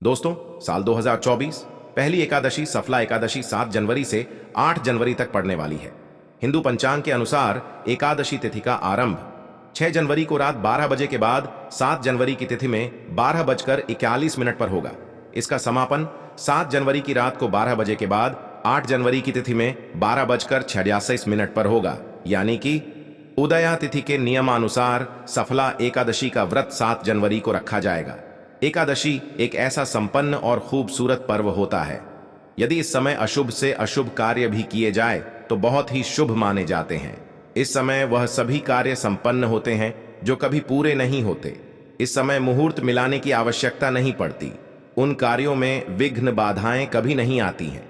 दोस्तों, साल 2024 पहली एकादशी सफला एकादशी 7 जनवरी से 8 जनवरी तक पड़ने वाली है। हिंदू पंचांग के अनुसार एकादशी तिथि का आरंभ 6 जनवरी को रात 12 बजे के बाद 7 जनवरी की तिथि में 12:41 पर होगा। इसका समापन 7 जनवरी की रात को 12 बजे के बाद 8 जनवरी की तिथि में 12:86 पर होगा, यानी कि उदया तिथि के नियमानुसार सफला एकादशी का व्रत 7 जनवरी को रखा जाएगा। एकादशी एक ऐसा संपन्न और खूबसूरत पर्व होता है। यदि इस समय अशुभ से अशुभ कार्य भी किए जाए तो बहुत ही शुभ माने जाते हैं। इस समय वह सभी कार्य संपन्न होते हैं जो कभी पूरे नहीं होते। इस समय मुहूर्त मिलाने की आवश्यकता नहीं पड़ती। उन कार्यों में विघ्न बाधाएं कभी नहीं आती हैं।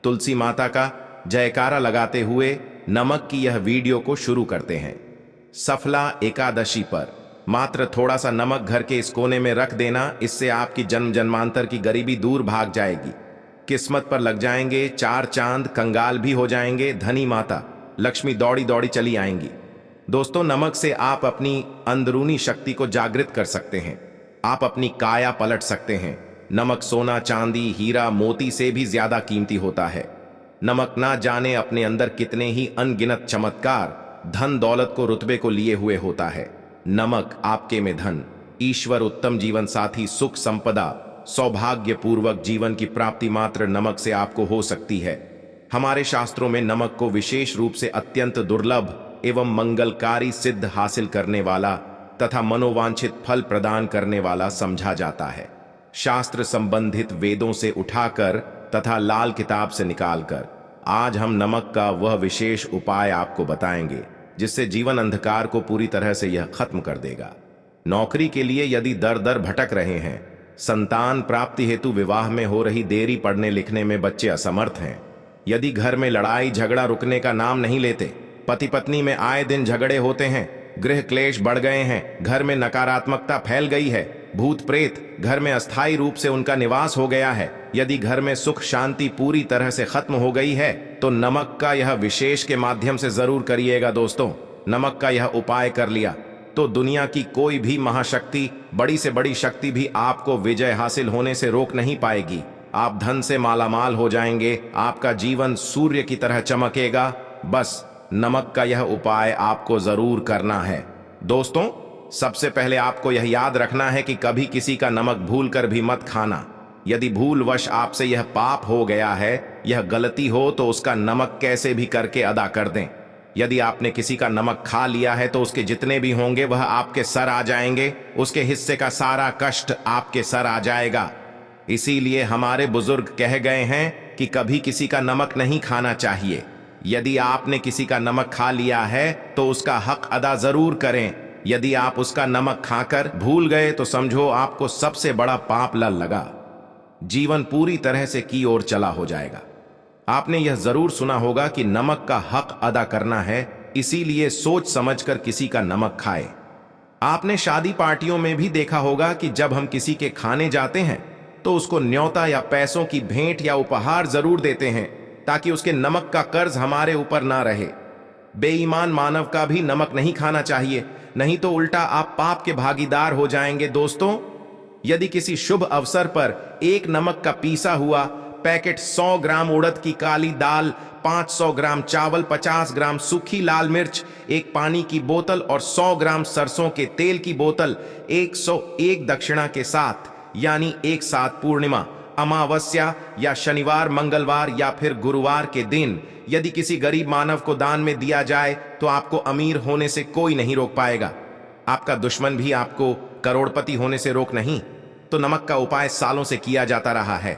तुलसी माता का जयकारा लगाते हुए नमक की यह वीडियो को शुरू करते हैं। सफला एकादशी पर मात्र थोड़ा सा नमक घर के इस कोने में रख देना, इससे आपकी जन्म जन्मांतर की गरीबी दूर भाग जाएगी। किस्मत पर लग जाएंगे 4 चांद, कंगाल भी हो जाएंगे, धनी माता लक्ष्मी दौड़ी दौड़ी चली आएंगी। दोस्तों, नमक से आप अपनी अंदरूनी शक्ति को जागृत कर सकते हैं। आप अपनी काया पलट सकते हैं। नमक सोना, चांदी, हीरा, मोती से भी ज्यादा कीमती होता है। नमक ना जाने अपने अंदर कितने ही अनगिनत चमत्कार, धन दौलत को, रुतबे को लिए हुए होता है। नमक आपके में धन, ईश्वर, उत्तम जीवन साथी, सुख, संपदा, सौभाग्यपूर्वक जीवन की प्राप्ति मात्र नमक से आपको हो सकती है। हमारे शास्त्रों में नमक को विशेष रूप से अत्यंत दुर्लभ एवं मंगलकारी सिद्ध हासिल करने वाला तथा मनोवांछित फल प्रदान करने वाला समझा जाता है। शास्त्र संबंधित वेदों से उठाकर तथा लाल किताब से निकालकर आज हम नमक का वह विशेष उपाय आपको बताएंगे जिससे जीवन अंधकार को पूरी तरह से यह खत्म कर देगा। नौकरी के लिए यदि दर दर भटक रहे हैं, संतान प्राप्ति हेतु विवाह में हो रही देरी, पढ़ने लिखने में बच्चे असमर्थ हैं, यदि घर में लड़ाई झगड़ा रुकने का नाम नहीं लेते, पति पत्नी में आए दिन झगड़े होते हैं, गृह क्लेश बढ़ गए हैं, घर में नकारात्मकता फैल गई है, भूत प्रेत घर में अस्थायी रूप से उनका निवास हो गया है, यदि घर में सुख शांति पूरी तरह से खत्म हो गई है, तो नमक का यह विशेष के माध्यम से जरूर करिएगा। दोस्तों, नमक का यह उपाय कर लिया तो दुनिया की कोई भी महाशक्ति, बड़ी से बड़ी शक्ति भी आपको विजय हासिल होने से रोक नहीं पाएगी। आप धन से मालामाल हो जाएंगे, आपका जीवन सूर्य की तरह चमकेगा। बस नमक का यह उपाय आपको जरूर करना है। दोस्तों, सबसे पहले आपको यह याद रखना है कि कभी किसी का नमक भूलकर भी मत खाना। यदि भूलवश आपसे यह पाप हो गया है, यह गलती हो, तो उसका नमक कैसे भी करके अदा कर दें। यदि आपने किसी का नमक खा लिया है तो उसके जितने भी होंगे वह आपके सर आ जाएंगे, उसके हिस्से का सारा कष्ट आपके सर आ जाएगा। इसीलिए हमारे बुजुर्ग कह गए हैं कि कभी किसी का नमक नहीं खाना चाहिए। यदि आपने किसी का नमक खा लिया है तो उसका हक अदा जरूर करें। यदि आप उसका नमक खाकर भूल गए तो समझो आपको सबसे बड़ा पाप लगा। जीवन पूरी तरह से की ओर चला हो जाएगा। आपने यह जरूर सुना होगा कि नमक का हक अदा करना है, इसीलिए सोच समझकर किसी का नमक खाए। आपने शादी पार्टियों में भी देखा होगा कि जब हम किसी के खाने जाते हैं तो उसको न्योता या पैसों की भेंट या उपहार जरूर देते हैं ताकि उसके नमक का कर्ज हमारे ऊपर ना रहे। बेईमान मानव का भी नमक नहीं खाना चाहिए, नहीं तो उल्टा आप पाप के भागीदार हो जाएंगे। दोस्तों, यदि किसी शुभ अवसर पर एक नमक का पीसा हुआ पैकेट, 100 ग्राम उड़द की काली दाल, 500 ग्राम चावल, 50 ग्राम सूखी लाल मिर्च, एक पानी की बोतल और 100 ग्राम सरसों के तेल की बोतल 101 दक्षिणा के साथ, यानी एक साथ पूर्णिमा, अमावस्या या शनिवार, मंगलवार या फिर गुरुवार के दिन यदि किसी गरीब मानव को दान में दिया जाए तो आपको अमीर होने से कोई नहीं रोक पाएगा। आपका दुश्मन भी आपको करोड़पति होने से रोक नहीं। तो नमक का उपाय सालों से किया जाता रहा है।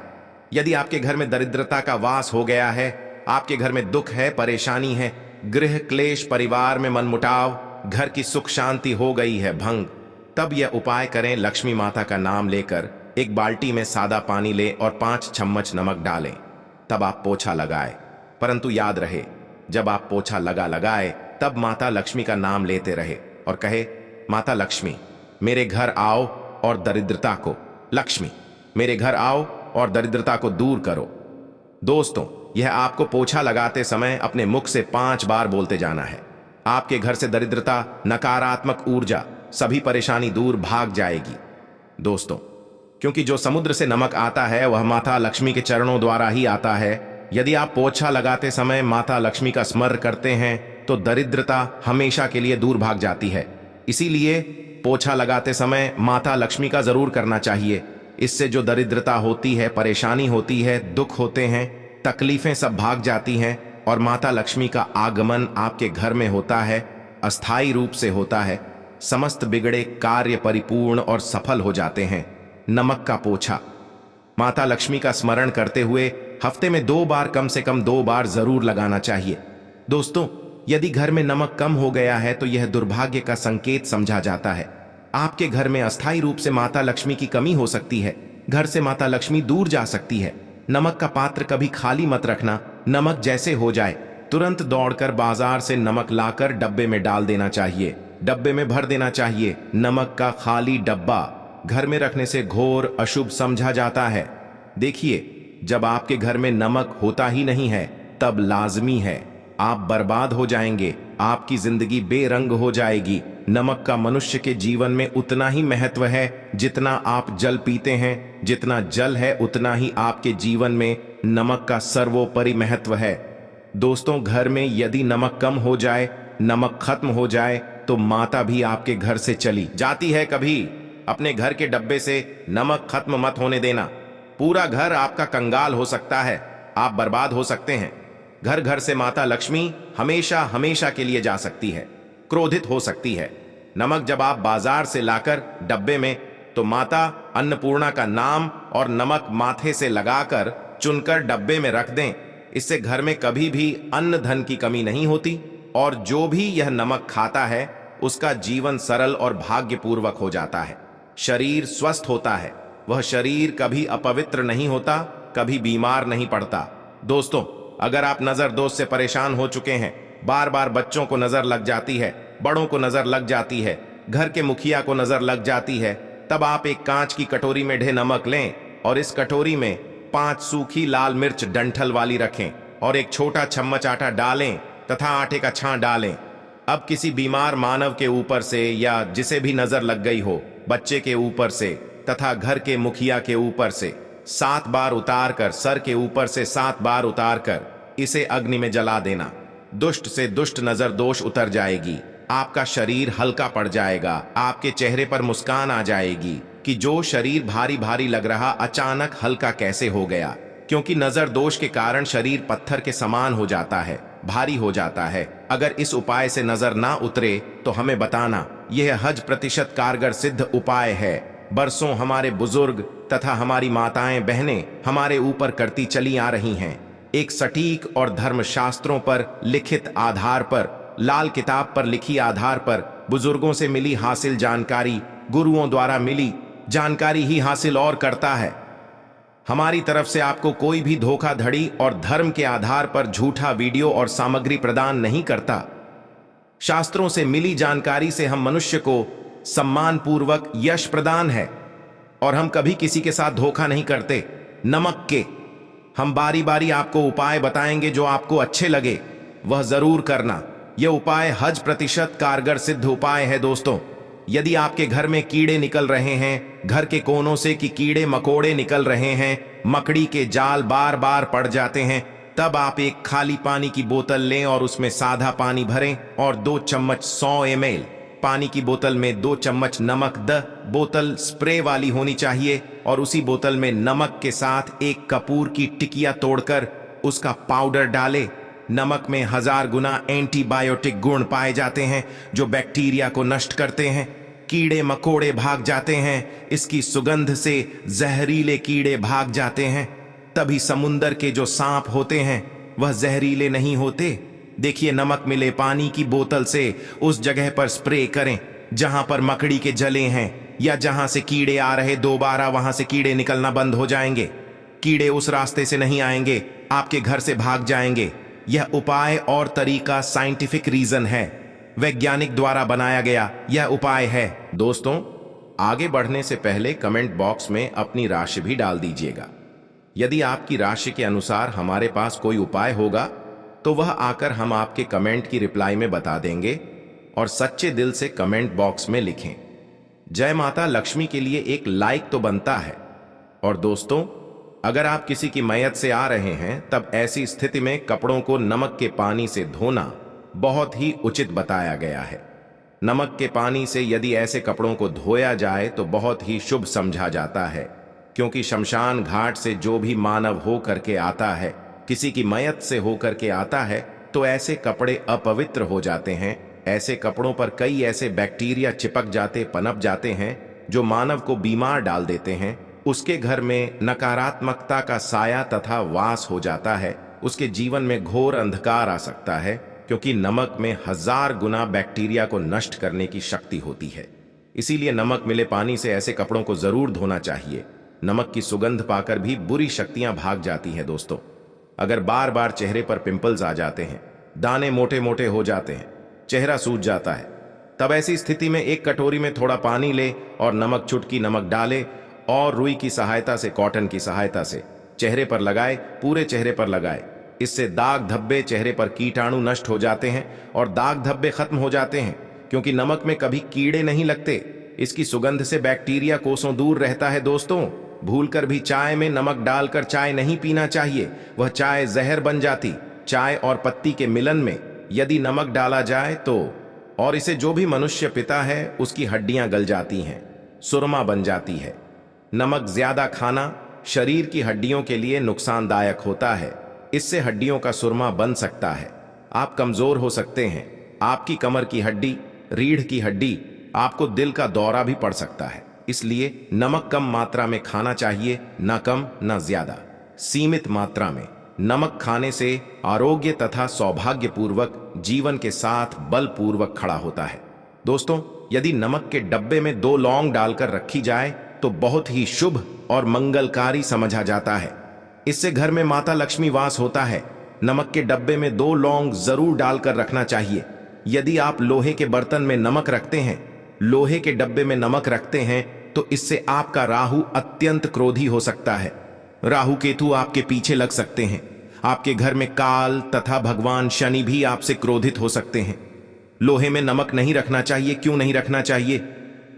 यदि आपके घर में दरिद्रता का वास हो गया है, आपके घर में दुख है, परेशानी है, गृह क्लेश, परिवार में मनमुटाव, घर की सुख शांति हो गई है भंग, तब यह उपाय करें। लक्ष्मी माता का नाम लेकर एक बाल्टी में सादा पानी ले और 5 चम्मच नमक डालें। तब आप पोछा लगाए। परंतु याद रहे, जब आप पोछा लगाए तब माता लक्ष्मी का नाम लेते रहे और कहे, माता लक्ष्मी मेरे घर आओ और दरिद्रता को, लक्ष्मी मेरे घर आओ और दरिद्रता को दूर करो। दोस्तों, यह आपको पोछा लगाते समय अपने मुख से 5 बार बोलते जाना है। आपके घर से दरिद्रता, नकारात्मक ऊर्जा, सभी परेशानी दूर भाग जाएगी। दोस्तों, क्योंकि जो समुद्र से नमक आता है वह माता लक्ष्मी के चरणों द्वारा ही आता है। यदि आप पोछा लगाते समय माता लक्ष्मी का स्मरण करते हैं तो दरिद्रता हमेशा के लिए दूर भाग जाती है। इसीलिए पोछा लगाते समय माता लक्ष्मी का जरूर करना चाहिए। इससे जो दरिद्रता होती है, परेशानी होती है, दुख होते हैं, तकलीफें सब भाग जाती हैं और माता लक्ष्मी का आगमन आपके घर में होता है, अस्थायी रूप से होता है। समस्त बिगड़े कार्य परिपूर्ण और सफल हो जाते हैं। नमक का पोछा माता लक्ष्मी का स्मरण करते हुए हफ्ते में 2 बार, कम से कम 2 बार जरूर लगाना चाहिए। दोस्तों, यदि घर में नमक कम हो गया है तो यह दुर्भाग्य का संकेत समझा जाता है। आपके घर में अस्थायी रूप से माता लक्ष्मी की कमी हो सकती है। घर से माता लक्ष्मी दूर जा सकती है। नमक का पात्र कभी खाली मत रखना। नमक जैसे हो जाए तुरंत दौड़कर बाजार से नमक लाकर डब्बे में डाल देना चाहिए, डब्बे में भर देना चाहिए। नमक का खाली डब्बा घर में रखने से घोर अशुभ समझा जाता है। देखिए, जब आपके घर में नमक होता ही नहीं है तब लाजमी है आप बर्बाद हो जाएंगे, आपकी जिंदगी बेरंग हो जाएगी। नमक का मनुष्य के जीवन में उतना ही महत्व है जितना आप जल पीते हैं। जितना जल है उतना ही आपके जीवन में नमक का सर्वोपरि महत्व है। दोस्तों, घर में यदि नमक कम हो जाए, नमक खत्म हो जाए तो माता भी आपके घर से चली जाती है। कभी अपने घर के डब्बे से नमक खत्म मत होने देना। पूरा घर आपका कंगाल हो सकता है, आप बर्बाद हो सकते हैं। घर घर से माता लक्ष्मी हमेशा हमेशा के लिए जा सकती है, क्रोधित हो सकती है। नमक जब आप बाजार से लाकर डब्बे में, तो माता अन्नपूर्णा का नाम और नमक माथे से लगाकर चुनकर डब्बे में रख दें। इससे घर में कभी भी अन्न धन की कमी नहीं होती और जो भी यह नमक खाता है उसका जीवन सरल और भाग्यपूर्वक हो जाता है। शरीर स्वस्थ होता है, वह शरीर कभी अपवित्र नहीं होता, कभी बीमार नहीं पड़ता। दोस्तों, अगर आप नजर दोष से परेशान हो चुके हैं, बार बार बच्चों को नजर लग जाती है, बड़ों को नजर लग जाती है, घर के मुखिया को नजर लग जाती है, तब आप एक कांच की कटोरी में ढेर नमक लें और इस कटोरी में 5 सूखी लाल मिर्च डंठल वाली रखें और एक छोटा चम्मच आटा डालें तथा आटे का छां डालें। अब किसी बीमार मानव के ऊपर से या जिसे भी नजर लग गई हो, बच्चे के ऊपर से तथा घर के मुखिया के ऊपर से 7 बार उतारकर, सर के ऊपर से 7 बार उतारकर इसे अग्नि में जला देना। दुष्ट से दुष्ट नजर दोष उतर जाएगी, आपका शरीर हल्का पड़ जाएगा, आपके चेहरे पर मुस्कान आ जाएगी कि जो शरीर भारी भारी लग रहा अचानक हल्का कैसे हो गया। क्योंकि नजर दोष के कारण शरीर पत्थर के समान हो जाता है, भारी हो जाता है। अगर इस उपाय से नजर ना उतरे तो हमें बताना। यह 100% कारगर सिद्ध उपाय है। बरसों हमारे बुजुर्ग तथा हमारी माताएं बहनें हमारे ऊपर करती चली आ रही हैं। एक सटीक और धर्मशास्त्रों पर लिखित आधार पर, लाल किताब पर लिखी आधार पर, बुजुर्गों से मिली हासिल जानकारी, गुरुओं द्वारा मिली जानकारी ही हासिल और करता है। हमारी तरफ से आपको कोई भी धोखाधड़ी और धर्म के आधार पर झूठा वीडियो और सामग्री प्रदान नहीं करता। शास्त्रों से मिली जानकारी से हम मनुष्य को सम्मानपूर्वक यश प्रदान है और हम कभी किसी के साथ धोखा नहीं करते। नमक के हम बारी बारी आपको उपाय बताएंगे, जो आपको अच्छे लगे वह जरूर करना। यह उपाय 100% कारगर सिद्ध उपाय है। दोस्तों, यदि आपके घर में कीड़े निकल रहे हैं, घर के कोनों से कि कीड़े मकोड़े निकल रहे हैं, मकड़ी के जाल बार बार पड़ जाते हैं, तब आप एक खाली पानी की बोतल लें और उसमें सादा पानी भरें और 2 चम्मच 100 ml पानी की बोतल में 2 चम्मच नमक बोतल स्प्रे वाली होनी चाहिए और उसी बोतल में नमक के साथ एक कपूर की टिकिया तोड़कर उसका पाउडर डालें। नमक में 1000 गुना एंटीबायोटिक गुण पाए जाते हैं जो बैक्टीरिया को नष्ट करते हैं। कीड़े मकोड़े भाग जाते हैं, इसकी सुगंध से जहरीले कीड़े भाग जाते हैं। तभी समुंदर के जो सांप होते हैं वह जहरीले नहीं होते। देखिए, नमक मिले पानी की बोतल से उस जगह पर स्प्रे करें जहां पर मकड़ी के जले हैं या जहां से कीड़े आ रहे, दोबारा वहां से कीड़े निकलना बंद हो जाएंगे। कीड़े उस रास्ते से नहीं आएंगे, आपके घर से भाग जाएंगे। यह उपाय और तरीका साइंटिफिक रीजन है, वैज्ञानिक द्वारा बनाया गया यह उपाय है। दोस्तों, आगे बढ़ने से पहले कमेंट बॉक्स में अपनी राशि भी डाल दीजिएगा। यदि आपकी राशि के अनुसार हमारे पास कोई उपाय होगा तो वह आकर हम आपके कमेंट की रिप्लाई में बता देंगे और सच्चे दिल से कमेंट बॉक्स में लिखें। जय माता लक्ष्मी के लिए एक लाइक तो बनता है। और दोस्तों, अगर आप किसी की मैयत से आ रहे हैं तब ऐसी स्थिति में कपड़ों को नमक के पानी से धोना बहुत ही उचित बताया गया है। नमक के पानी से यदि ऐसे कपड़ों को धोया जाए तो बहुत ही शुभ समझा जाता है, क्योंकि शमशान घाट से जो भी मानव हो करके आता है, किसी की मैयत से होकर के आता है, तो ऐसे कपड़े अपवित्र हो जाते हैं। ऐसे कपड़ों पर कई ऐसे बैक्टीरिया चिपक जाते, पनप जाते हैं, जो मानव को बीमार डाल देते हैं। उसके घर में नकारात्मकता का साया तथा वास हो जाता है। उसके जीवन में घोर अंधकार आ सकता है, क्योंकि नमक में 1000 गुना बैक्टीरिया को नष्ट करने की शक्ति होती है। इसीलिए नमक मिले पानी से ऐसे कपड़ों को जरूर धोना चाहिए। नमक की सुगंध पाकर भी बुरी शक्तियां भाग जाती हैं। दोस्तों, अगर बार बार चेहरे पर पिंपल्स आ जाते हैं, दाने मोटे मोटे हो जाते हैं, चेहरा सूज जाता है, तब ऐसी स्थिति में एक कटोरी में थोड़ा पानी ले और नमक, चुटकी नमक डाले और रुई की सहायता से, कॉटन की सहायता से चेहरे पर लगाए, पूरे चेहरे पर लगाए। इससे दाग धब्बे, चेहरे पर कीटाणु नष्ट हो जाते हैं और दाग धब्बे खत्म हो जाते हैं, क्योंकि नमक में कभी कीड़े नहीं लगते। इसकी सुगंध से बैक्टीरिया कोसों दूर रहता है। दोस्तों, भूलकर भी चाय में नमक डालकर चाय नहीं पीना चाहिए, वह चाय जहर बन जाती। चाय और पत्ती के मिलन में यदि नमक डाला जाए तो, और इसे जो भी मनुष्य पीता है उसकी हड्डियां गल जाती हैं, सुरमा बन जाती है। नमक ज्यादा खाना शरीर की हड्डियों के लिए नुकसानदायक होता है। इससे हड्डियों का सुरमा बन सकता है, आप कमजोर हो सकते हैं। आपकी कमर की हड्डी, रीढ़ की हड्डी, आपको दिल का दौरा भी पड़ सकता है। इसलिए नमक कम मात्रा में खाना चाहिए, ना कम ना ज्यादा, सीमित मात्रा में। नमक खाने से आरोग्य तथा सौभाग्यपूर्वक जीवन के साथ बलपूर्वक खड़ा होता है। दोस्तों, यदि नमक के डब्बे में 2 लौंग डालकर रखी जाए तो बहुत ही शुभ और मंगलकारी समझा जाता है। इससे घर में माता लक्ष्मी वास होता है। नमक के डब्बे में 2 लौंग जरूर डालकर रखना चाहिए। यदि आप लोहे के बर्तन में नमक रखते हैं, लोहे के डब्बे में नमक रखते हैं, तो इससे आपका राहु अत्यंत क्रोधी हो सकता है। राहु केतु आपके पीछे लग सकते हैं। आपके घर में काल तथा भगवान शनि भी आपसे क्रोधित हो सकते हैं। लोहे में नमक नहीं रखना चाहिए। क्यों नहीं रखना चाहिए,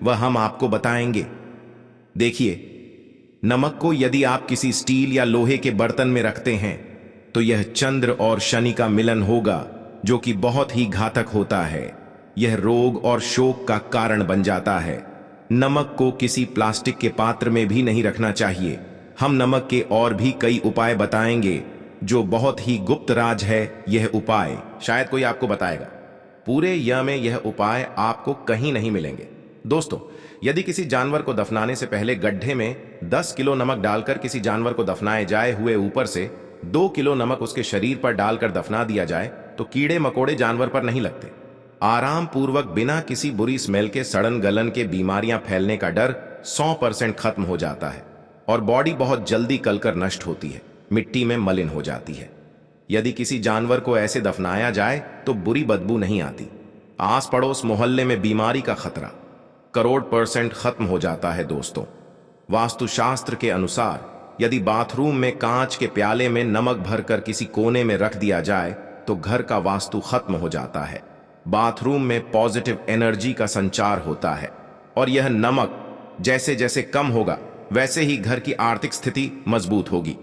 वह हम आपको बताएंगे। देखिए, नमक को यदि आप किसी स्टील या लोहे के बर्तन में रखते हैं तो यह चंद्र और शनि का मिलन होगा, जो कि बहुत ही घातक होता है। यह रोग और शोक का कारण बन जाता है। नमक को किसी प्लास्टिक के पात्र में भी नहीं रखना चाहिए। हम नमक के और भी कई उपाय बताएंगे, जो बहुत ही गुप्त राज है। यह उपाय शायद कोई आपको बताएगा। पूरे में यह उपाय आपको कहीं नहीं मिलेंगे। दोस्तों, यदि किसी जानवर को दफनाने से पहले गड्ढे में 10 किलो नमक डालकर किसी जानवर को दफनाए जाए हुए ऊपर से 2 किलो नमक उसके शरीर पर डालकर दफना दिया जाए तो कीड़े मकोड़े जानवर पर नहीं लगते। आराम पूर्वक बिना किसी बुरी स्मेल के सड़न गलन के बीमारियां फैलने का डर 100% खत्म हो जाता है और बॉडी बहुत जल्दी गलकर नष्ट होती है, मिट्टी में मलिन हो जाती है। यदि किसी जानवर को ऐसे दफनाया जाए तो बुरी बदबू नहीं आती। आस पड़ोस मोहल्ले में बीमारी का खतरा करोड़ % खत्म हो जाता है। दोस्तों, वास्तुशास्त्र के अनुसार यदि बाथरूम में कांच के प्याले में नमक भरकर किसी कोने में रख दिया जाए तो घर का वास्तु खत्म हो जाता है। बाथरूम में पॉजिटिव एनर्जी का संचार होता है और यह नमक जैसे जैसे कम होगा वैसे ही घर की आर्थिक स्थिति मजबूत होगी।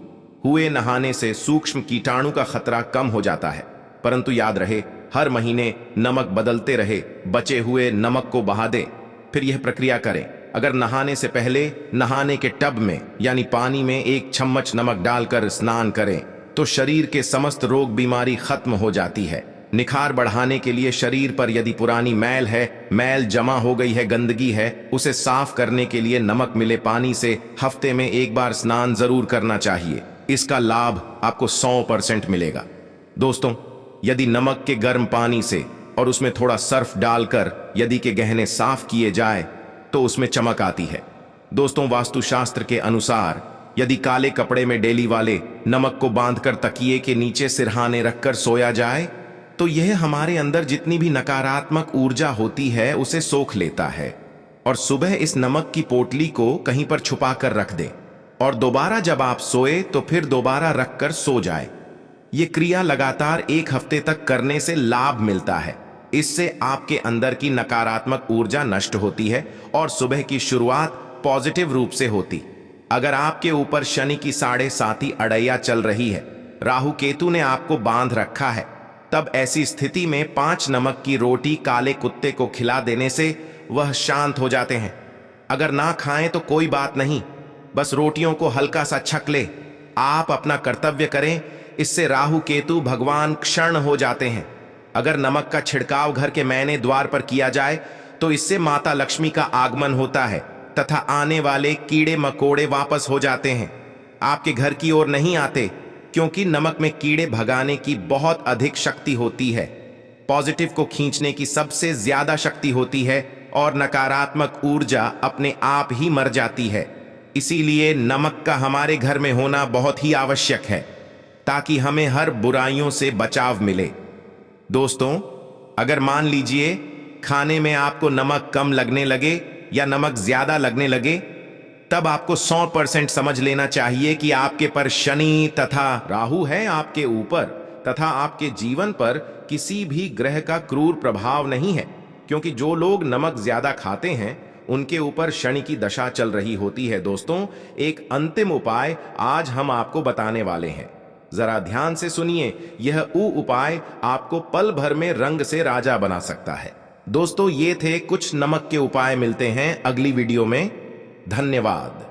हुए नहाने से सूक्ष्म कीटाणु का खतरा कम हो जाता है, परंतु याद रहे, हर महीने नमक बदलते रहे। बचे हुए नमक को बहा दें, फिर यह प्रक्रिया करें। अगर नहाने से पहले नहाने के टब में यानी पानी में 1 चम्मच नमक डालकर स्नान करें तो शरीर के समस्त रोग बीमारी खत्म हो जाती है। निखार बढ़ाने के लिए शरीर पर यदि पुरानी मैल है, मैल जमा हो गई है, गंदगी है, उसे साफ करने के लिए नमक मिले पानी से हफ्ते में 1 बार स्नान जरूर करना चाहिए। इसका लाभ आपको 100% मिलेगा। दोस्तों, यदि नमक के गर्म पानी से और उसमें थोड़ा सर्फ डालकर यदि के गहने साफ किए जाए तो उसमें चमक आती है। दोस्तों, वास्तुशास्त्र के अनुसार यदि काले कपड़े में डेली वाले नमक को बांधकर तकिए के नीचे सिरहाने रखकर सोया जाए तो यह हमारे अंदर जितनी भी नकारात्मक ऊर्जा होती है उसे सोख लेता है और सुबह इस नमक की पोटली को कहीं पर छुपा कर रख दे और दोबारा जब आप सोए तो फिर दोबारा रखकर सो जाए। ये क्रिया लगातार 1 हफ्ते तक करने से लाभ मिलता है। इससे आपके अंदर की नकारात्मक ऊर्जा नष्ट होती है और सुबह की शुरुआत पॉजिटिव रूप से होती। अगर आपके ऊपर शनि की 7.5 अड़ैया चल रही है, राहु केतु ने आपको बांध रखा है, तब ऐसी स्थिति में 5 नमक की रोटी काले कुत्ते को खिला देने से वह शांत हो जाते हैं। अगर ना खाएं तो कोई बात नहीं, बस रोटियों को हल्का सा छक ले। आप अपना कर्तव्य करें, इससे राहु केतु भगवान क्षण हो जाते हैं। अगर नमक का छिड़काव घर के मैने द्वार पर किया जाए तो इससे माता लक्ष्मी का आगमन होता है तथा आने वाले कीड़े मकोड़े वापस हो जाते हैं, आपके घर की ओर नहीं आते, क्योंकि नमक में कीड़े भगाने की बहुत अधिक शक्ति होती है। पॉजिटिव को खींचने की सबसे ज्यादा शक्ति होती है और नकारात्मक ऊर्जा अपने आप ही मर जाती है। इसीलिए नमक का हमारे घर में होना बहुत ही आवश्यक है, ताकि हमें हर बुराइयों से बचाव मिले। दोस्तों, अगर मान लीजिए खाने में आपको नमक कम लगने लगे या नमक ज्यादा लगने लगे, तब आपको 100% समझ लेना चाहिए कि आपके पर शनि तथा राहु है आपके ऊपर, तथा आपके जीवन पर किसी भी ग्रह का क्रूर प्रभाव नहीं है, क्योंकि जो लोग नमक ज्यादा खाते हैं उनके ऊपर शनि की दशा चल रही होती है। दोस्तों, एक अंतिम उपाय आज हम आपको बताने वाले हैं, जरा ध्यान से सुनिए। यह उपाय आपको पल भर में रंग से राजा बना सकता है। दोस्तों, ये थे कुछ नमक के उपाय। मिलते हैं अगली वीडियो में। धन्यवाद।